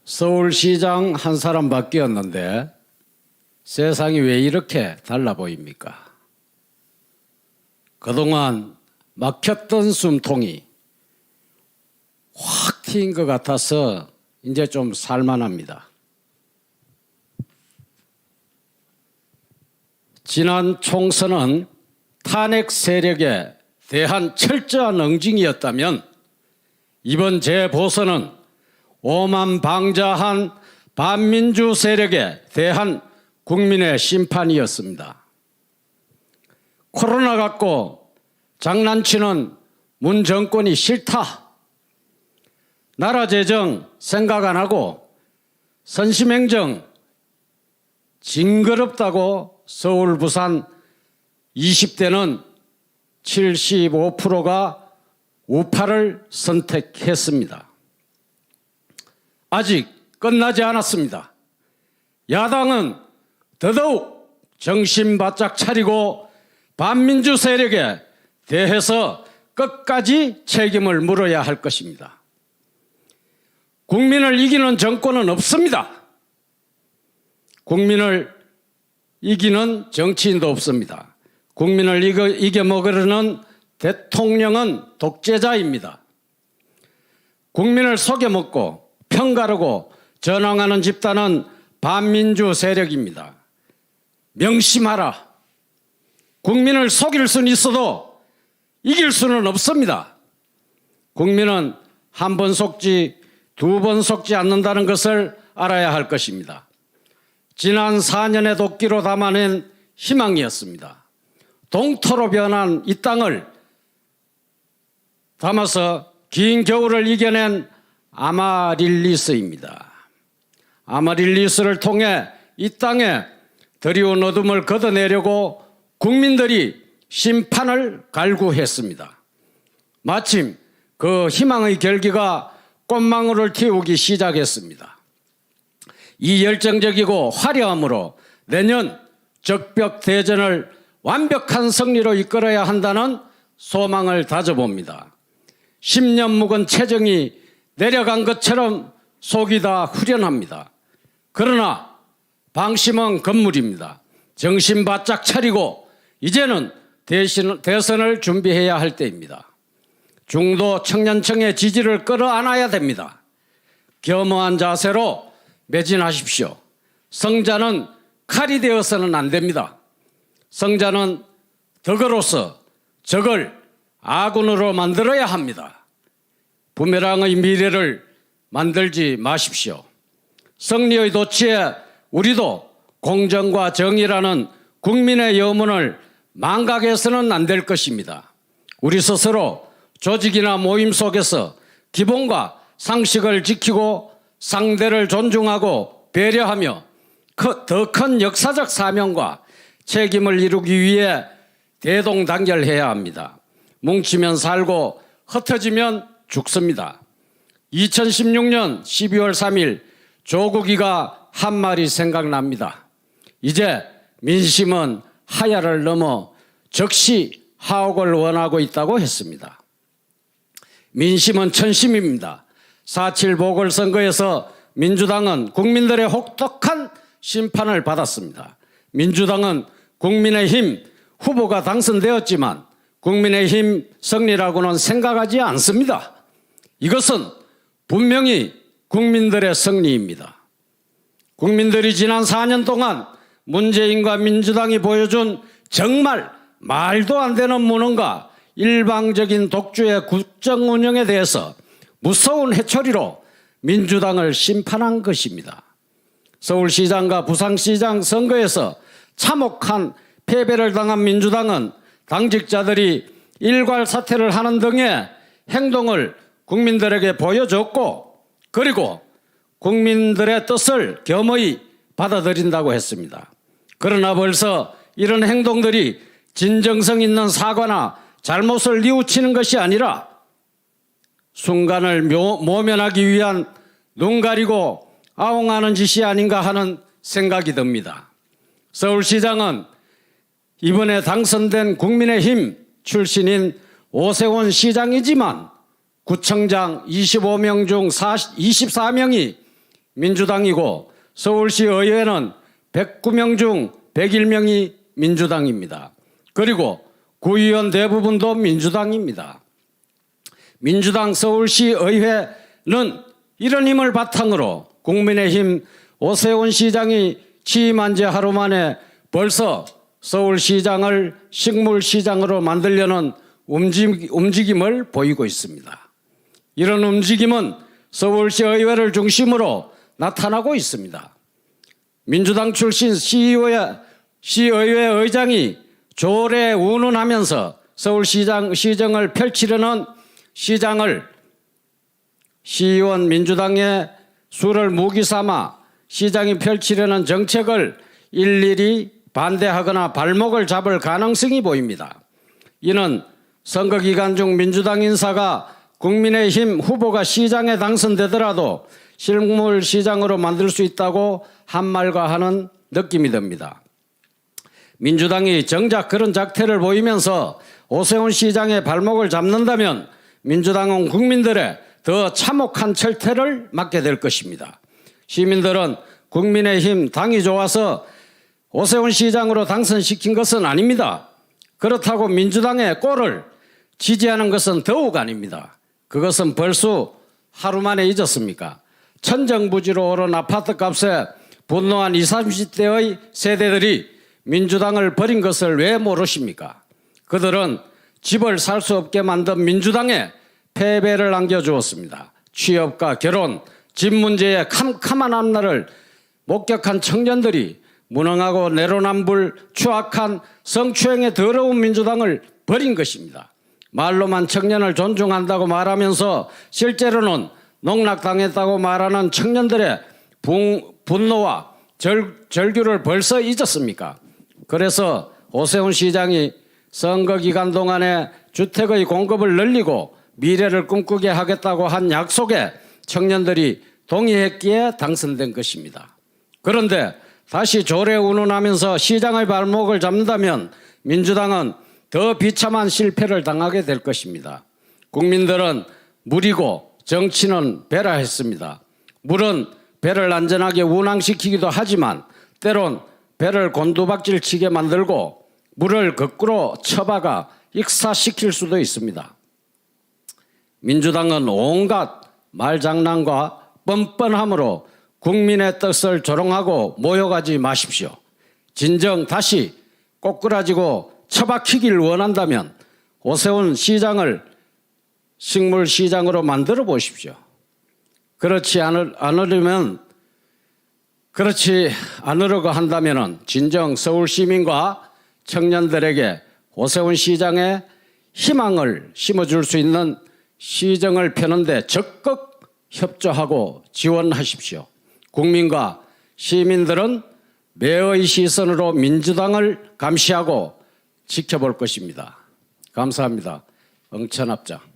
서울시장 한 사람 바뀌었는데 세상이 왜 이렇게 달라 보입니까? 그동안 막혔던 숨통이 확 트인 것 같아서 이제 좀 살만합니다. 지난 총선은 탄핵 세력에 대한 철저한 응징이었다면 이번 재보선은 오만방자한 반민주 세력에 대한 국민의 심판이었습니다. 코로나 갖고 장난치는 문 정권이 싫다. 나라 재정 생각 안 하고 선심행정 징그럽다고 서울, 부산 20대는 75%가 우파를 선택했습니다. 아직 끝나지 않았습니다. 야당은 더더욱 정신 바짝 차리고 반민주 세력에 대해서 끝까지 책임을 물어야 할 것입니다. 국민을 이기는 정권은 없습니다. 국민을 이기는 정치인도 없습니다. 국민을 이겨먹으려는 대통령은 독재자입니다. 국민을 속여먹고 편가르고 전황하는 집단은 반민주 세력입니다. 명심하라. 국민을 속일 수는 있어도 이길 수는 없습니다. 국민은 한 번 속지 두 번 속지 않는다는 것을 알아야 할 것입니다. 지난 4년의 도끼로 담아낸 희망이었습니다. 동토로 변한 이 땅을 담아서 긴 겨울을 이겨낸 아마릴리스입니다. 아마릴리스를 통해 이 땅에 드리운 어둠을 걷어내려고 국민들이 심판을 갈구했습니다. 마침 그 희망의 결기가 꽃망울을 틔우기 시작했습니다. 이 열정적이고 화려함으로 내년 적벽대전을 완벽한 승리로 이끌어야 한다는 소망을 다져봅니다. 10년 묵은 체정이 내려간 것처럼 속이 다 후련합니다. 그러나 방심은 건물입니다. 정신 바짝 차리고 이제는 대선을 준비해야 할 때입니다. 중도 청년층의 지지를 끌어안아야 됩니다. 겸허한 자세로 매진하십시오. 성자는 칼이 되어서는 안 됩니다. 성자는 덕으로서 적을 아군으로 만들어야 합니다. 부메랑의 미래를 만들지 마십시오. 승리의 도취에 우리도 공정과 정의라는 국민의 여문을 망각해서는 안 될 것입니다. 우리 스스로 조직이나 모임 속에서 기본과 상식을 지키고 상대를 존중하고 배려하며 더 큰 역사적 사명과 책임을 이루기 위해 대동단결해야 합니다. 뭉치면 살고 흩어지면 죽습니다. 2016년 12월 3일 조국이가 한 말이 생각납니다. 이제 민심은 하야를 넘어 적시 하옥을 원하고 있다고 했습니다. 민심은 천심입니다. 4.7 보궐선거에서 민주당은 국민들의 혹독한 심판을 받았습니다. 민주당은 국민의힘 후보가 당선되었지만 국민의힘 승리라고는 생각하지 않습니다. 이것은 분명히 국민들의 승리입니다. 국민들이 지난 4년 동안 문재인과 민주당이 보여준 정말 말도 안 되는 무능과 일방적인 독주의 국정 운영에 대해서 무서운 해초리로 민주당을 심판한 것입니다. 서울시장과 부산시장 선거에서 참혹한 패배를 당한 민주당은 당직자들이 일괄 사퇴를 하는 등의 행동을 국민들에게 보여줬고 그리고 국민들의 뜻을 겸허히 받아들인다고 했습니다. 그러나 벌써 이런 행동들이 진정성 있는 사과나 잘못을 뉘우치는 것이 아니라 순간을 모면하기 위한 눈 가리고 아웅하는 짓이 아닌가 하는 생각이 듭니다. 서울시장은 이번에 당선된 국민의힘 출신인 오세훈 시장이지만 구청장 25명 중 24명이 민주당이고 서울시 의회는 109명 중 101명이 민주당입니다. 그리고 구의원 대부분도 민주당입니다. 민주당 서울시 의회는 이런 힘을 바탕으로 국민의힘 오세훈 시장이 취임한 지 하루 만에 벌써 서울시장을 식물시장으로 만들려는 움직임을 보이고 있습니다. 이런 움직임은 서울시 의회를 중심으로 나타나고 있습니다. 민주당 출신 시의회 의장이 조례 운운하면서 서울시정을 펼치려는 시장을 시의원 민주당의 수를 무기 삼아 시장이 펼치려는 정책을 일일이 반대하거나 발목을 잡을 가능성이 보입니다. 이는 선거 기간 중 민주당 인사가 국민의힘 후보가 시장에 당선되더라도 실물시장으로 만들 수 있다고 한 말과 하는 느낌이 듭니다. 민주당이 정작 그런 작태를 보이면서 오세훈 시장의 발목을 잡는다면 민주당은 국민들의 더 참혹한 철퇴를 맞게 될 것입니다. 시민들은 국민의힘 당이 좋아서 오세훈 시장으로 당선시킨 것은 아닙니다. 그렇다고 민주당의 꼴을 지지하는 것은 더욱 아닙니다. 그것은 벌써 하루 만에 잊었습니까? 천정부지로 오른 아파트값에 분노한 20, 30대의 세대들이 민주당을 버린 것을 왜 모르십니까? 그들은 집을 살 수 없게 만든 민주당에 패배를 안겨주었습니다. 취업과 결혼, 집 문제의 캄캄한 앞날을 목격한 청년들이 무능하고 내로남불 추악한 성추행의 더러운 민주당을 버린 것입니다. 말로만 청년을 존중한다고 말하면서 실제로는 농락당했다고 말하는 청년들의 분노와 절규를 벌써 잊었습니까? 그래서 오세훈 시장이 선거 기간 동안에 주택의 공급을 늘리고 미래를 꿈꾸게 하겠다고 한 약속에 청년들이 동의했기에 당선된 것입니다. 그런데 다시 조례 운운하면서 시장의 발목을 잡는다면 민주당은 더 비참한 실패를 당하게 될 것입니다. 국민들은 물이고 정치는 배라 했습니다. 물은 배를 안전하게 운항시키기도 하지만 때론 배를 곤두박질 치게 만들고 물을 거꾸로 쳐박아 익사시킬 수도 있습니다. 민주당은 온갖 말장난과 뻔뻔함으로 국민의 뜻을 조롱하고 모욕하지 마십시오. 진정 다시 꼬꾸라지고 처박히길 원한다면 오세훈 시장을 식물시장으로 만들어 보십시오. 그렇지 않으려고 한다면 진정 서울 시민과 청년들에게 오세훈 시장에 희망을 심어줄 수 있는 시정을 펴는데 적극 협조하고 지원하십시오. 국민과 시민들은 매의 시선으로 민주당을 감시하고 지켜볼 것입니다. 감사합니다. 응천합장.